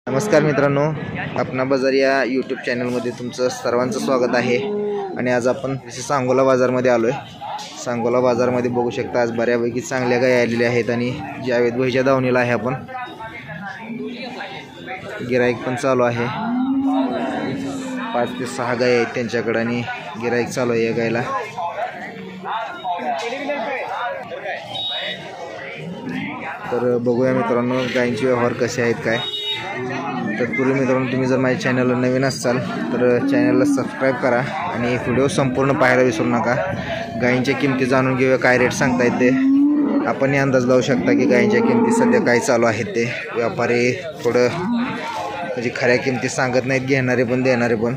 नमस्कार मित्रांनो, अपना बाजार या यूट्यूब चॅनलमध्ये तुमचं सर्वांचं स्वागत आहे। आणि आज आपण सांगोला बाजारमध्ये आलो आहे। सांगोला बाजारमध्ये बघू शकता आज बऱ्यापैकी चांगल्या गाय आलेल्या आहेत आणि जावेद भाईच्या दावणीला आहे आपण। गिराईक पण चालू आहे, 5 ते 6 गाय आहेत त्यांच्याकडे आणि गिराईक चालू आहे या गायला। तर बघूया मित्रांनो गायींचे व्यवहार कसे आहेत काय। तत्पूर्वी मित्रांनो, तुम्ही जर माझ्या चॅनलला नवीन असाल तर चॅनलला सबस्क्राईब करा आणि व्हिडिओ संपूर्ण पाहायला विसरू नका। गायींच्या किमती जाणून घेऊया, काय रेट सांगतायत ते। आपणही अंदाज लावू शकता की गायींच्या किमती सध्या काय चालू आहेत ते। व्यापारी थोडं म्हणजे खऱ्या किमती सांगत नाहीत, घेणारे पण देणारे पण।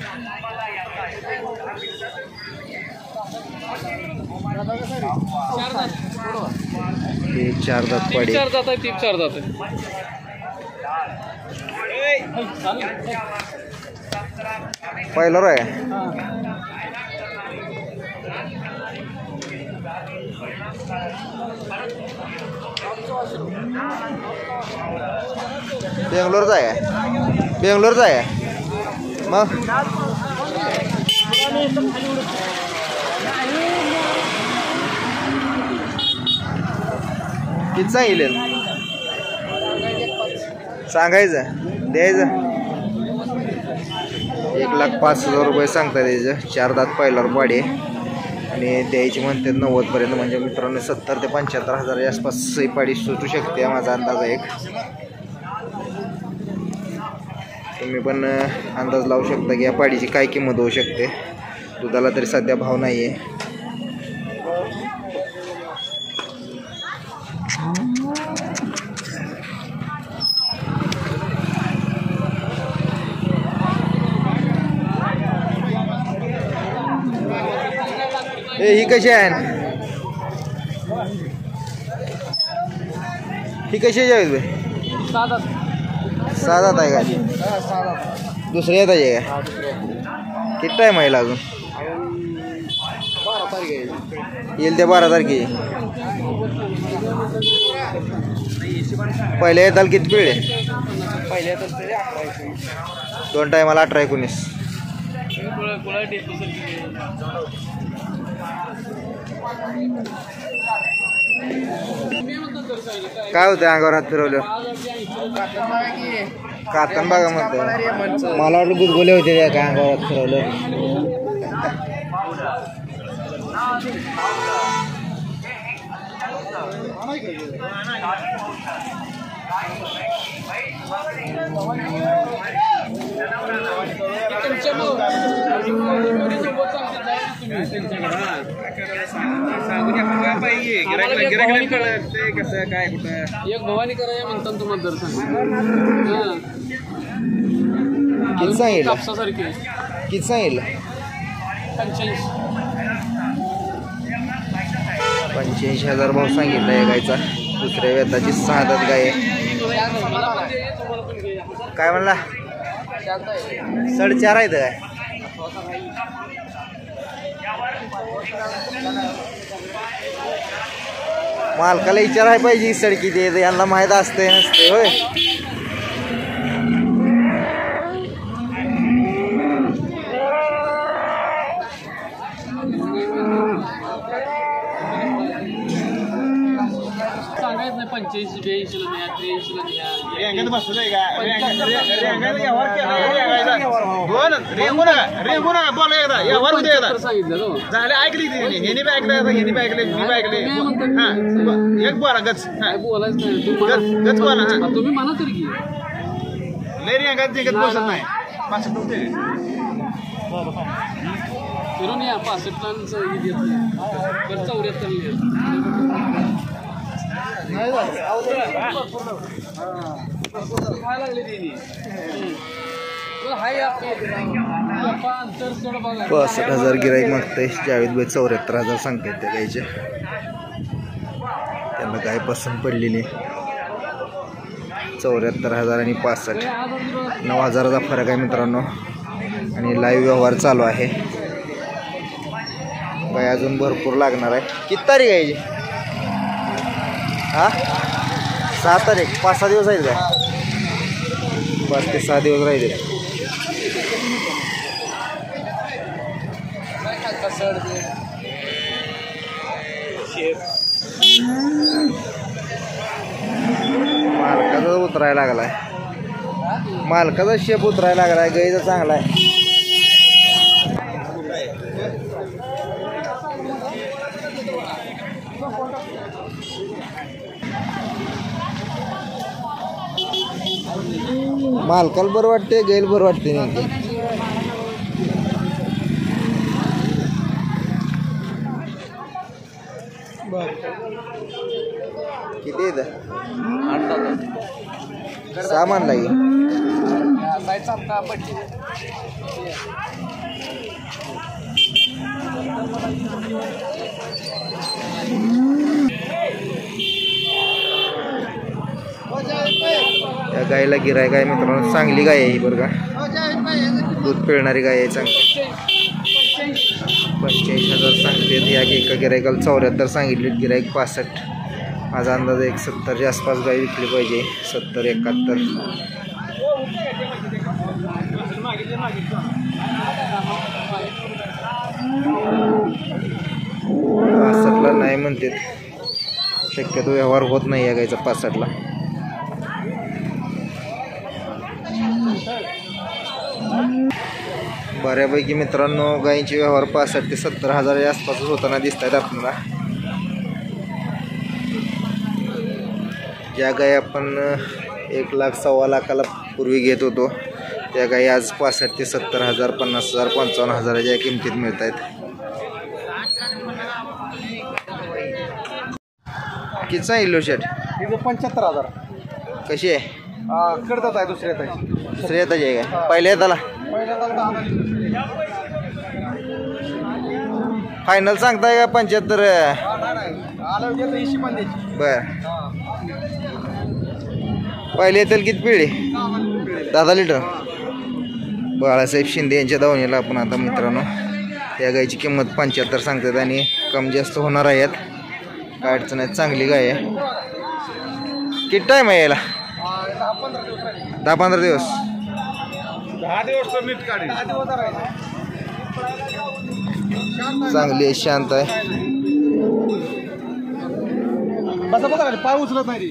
हे 4 दात पाडी, 4 दात आहे, 4 दात आहे। पहिला आहे बेंगलोरचा आहे, बेंगलोरचा आहे मग। किती सांगितले सांगायचं द्यायचं? 1,05,000 रुपये सांगतात त्याचं। 4 दात पहिल्यावर पाडी आणि द्यायची म्हणतात 90 पर्यंत, म्हणजे मित्रांनो 70 ते 75 हजाराच्या आसपास ही पाडी सुटू शकते माझा अंदाज आहे। तुम्ही पण अंदाज लावू शकता की या पाडीची काय किंमत होऊ शकते। दुधाला तरी सध्या भाव नाही आहे। ही कशी आहे, ही कशी आहे जावेद भाई? 6 दात। 6 दात आहे का? दुसरी येत आहे का? किती टाईम आहे अजून? 12 तारीख येईल ते 12 तारखेची। पहिल्या येताल किती पिळे? पहिल्या तर 18 2 टायमाला 18-19। काय होतं अंगावर हात फिरवलं? कातन बघा म्हणतो, मला वाटलं गुदगुले होते काय अंगावर हात फिरवलं। एक भवानी कराया म्हणतात तुम्हाला दर्शन। किती सांगितलं? कापसासारखे किती सांगितलं? 85,000 भाव सांगितला या गायचा। दुसऱ्या वेताची 6 दात गाय आहे। काय म्हणला? 4.5 आहेत काय? मालकाला विचारायला पाहिजे सडकी ते, यांना माहीत असते नसते होय। सांगायच नाही 85-82 ला न्या, 83 ला न्या। तुम्ही म्हणा तरी की फिरून या 65 74 65,000 गिराईक मागतंय। जावेद भाई 74,000 सांगतायत त्या गायचे। त्यांना गाय पसंत पडलेली 74,000 आणि 65, 9,000चा फरक आहे मित्रांनो। आणि लाईव्ह व्यवहार चालू आहे। गाय अजून भरपूर लागणार आहे। किती तारीख आहे? हा 6 तारीख, 5-6 दिवस आहेत काय? 5 ते 6 दिवस राहिले. मालकाचा उतरायला लागलाय, मालकाचा शेप उतरायला लागलाय. गाईचा चांगला आहे. मालकाला बरं वाटते, गाईला बरं वाटते नेमकी. किती येतं? 6 मानला की या गायला गिरायक आहे मित्रांनो. चांगली गाय आहे ही बरं का, दूध पिळणारी गाय आहे चांगली. 85,000 सांगते. या एका गिरायकाला 74 सांगितले, गिरायक 65. माझा अंदाज 70च्या आसपास गाय विकली पाहिजे. 70-71. 65ला नाही म्हणते. शक्यतो व्यवहार होत नाही या गायचा 65ला. बऱ्यापैकी मित्रांनो गायींचे व्यवहार 65 ते 70 हजाराच्या आसपास होताना दिसत आहेत आपल्याला. ज्या गायी आपण 1 लाख 1.25 लाखाला पूर्वी घेत होतो त्या गायी आज 65 ते 70 हजार, 50,000, 55,000च्या किमतीत मिळत आहेत. किती सांगितलं शेट? 75,000. कशी आहे? कडतात आहे दुसऱ्या येताची. दुसऱ्या येताची आहे का? पहिल्या येताला फायनल सांगताय का 75? बर. पहिले येतील किती पिढी? 10 लिटर. बाळासाहेब शिंदे यांच्या दावणीला आपण आता मित्रांनो. त्या गायची किंमत 75 सांगतात आणि कमी जास्त होणार आहेत. काय अडचण आहे, चांगली गाय आहे. किती टाईम आहे यायला? 10-15 दिवस. 10 दिवस नीट काढी. चांगली आहे, शांत आहे. बसा पाय उचलत नाही.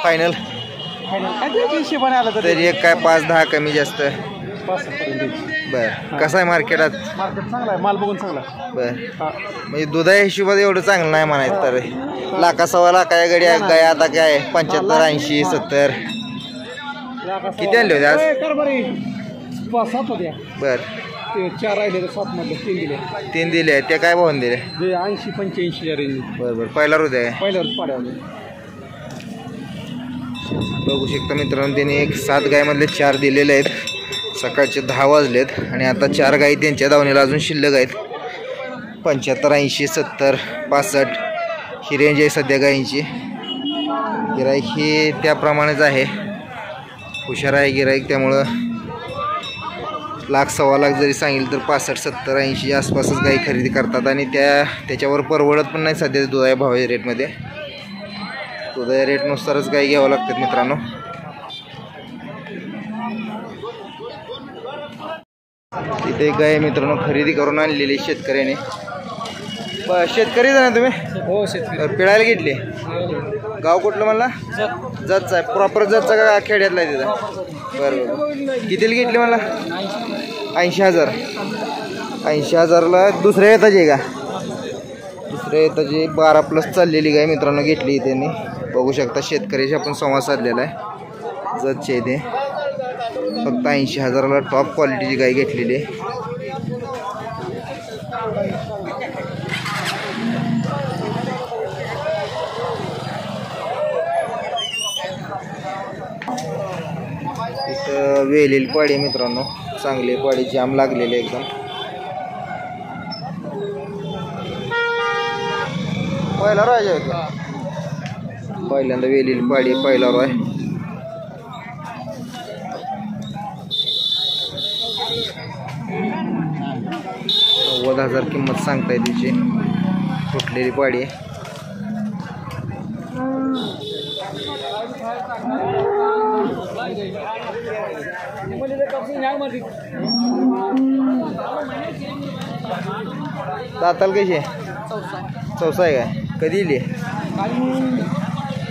फायनल आलं तरी एक काय 5-10 कमी जास्त. बर. कसं आहे मार्केटात? मार्केट चांगला आहे, माल बघून चांगला. बर. म्हणजे दुधा हिशोबात एवढं चांगलं नाही म्हणायचं तर. 1,00,000-1.25 लाखाच्या गड्या गाय आता काय 75, 80, 70. किती आणले होते आज? 7 होत्या. बर. 4 राहिले तर 7 मध्ये 3 दिले. 3 दिले. ते काय भावून दिले? 80-85 रेंज. बरं बरं. पहिला हृदय आहे. पहिल्यावर पाड्यावर बघू शकता मित्रांनो, त्यांनी 7 गायमधले 4 दिलेले आहेत. सकाळचे 10 वाजलेत आणि आता 4 गायी त्यांच्या दावणीला अजून शिल्लक आहेत. 75, 80, 70, 65 ही रेंज आहे सध्या गायींची. गिराईक ही त्याप्रमाणेच आहे. हुशार आहे गिराईक, त्यामुळं 1,00,000-1.25 लाख जरी सांगितलं तर 65, 70, 80च्या आसपासच गायी खरेदी करतात आणि त्याच्यावर परवडत पण नाही सध्या दुधाच्या भावाच्या रेटमध्ये. दुधाच्या रेटनुसारच गायी घ्यावं लागतात मित्रांनो. इथे गाय मित्रांनो खरेदी करून आणलेली शेतकऱ्याने. शेतकरीच ना तुम्ही? हो शेतकरी. पिळायला घेतली. गाव कुठलं म्हणला? जतचा आहे. प्रॉपर जतचा का खेड्यातला आहे तिथं? बरं बरं. कितीला घेतली म्हणला? 80,000. 80,000ला दुसऱ्या येताची आहे का? दुसऱ्या येताची 12+ चाललेली गाय मित्रांनो घेतली त्यांनी. बघू शकता शेतकऱ्याशी आपण संवाद साधलेला आहे. जतचे इथे फक्त 80,000ला टॉप क्वालिटीची गाय घेतलेली आहे. इथं वेलेली पाडी मित्रांनो, चांगली पाडी, जाम लागलेली एकदम. पहिला राजा आहे का? पहिल्यांदा वेलेली पाडी, पहिला रॉय. 90,000 किंमत सांगताय तिची. फुटलेली पाडी आहे. दाताल कशी आहे? चौसा आहे काय? कधी येली आहे?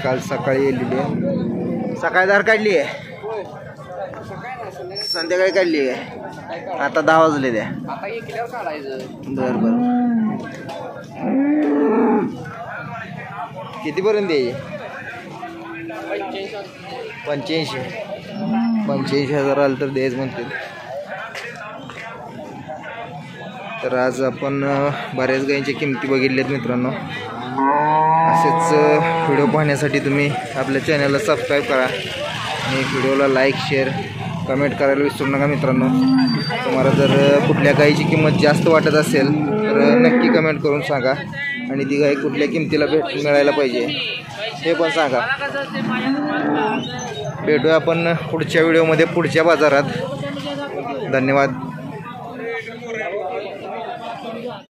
काल सकाळी येलेली आहे. सकाळी धार काढली आहे, संध्याकाळी काढली आहे. आता 10 वाजले द्या. बर बर. कितीपर्यंत द्यायची? 85,000 आलं तर द्यायचं म्हणते. तर आज आपण बऱ्याच गायींच्या किमती बघितल्यात मित्रांनो. असेच व्हिडिओ पाहण्यासाठी तुम्ही आपल्या चॅनलला सबस्क्राईब करा आणि व्हिडिओला लाईक शेअर कमेंट करायला विसरू नका मित्रांनो. तुम्हाला जर कुठल्या गायीची किंमत जास्त वाटत असेल तर नक्की कमेंट करून सांगा आणि ती गाय कुठल्या किमतीला मिळायला पाहिजे हे पण सांगा. भेटूया आपण पुढच्या व्हिडिओमध्ये पुढच्या बाजारात. धन्यवाद.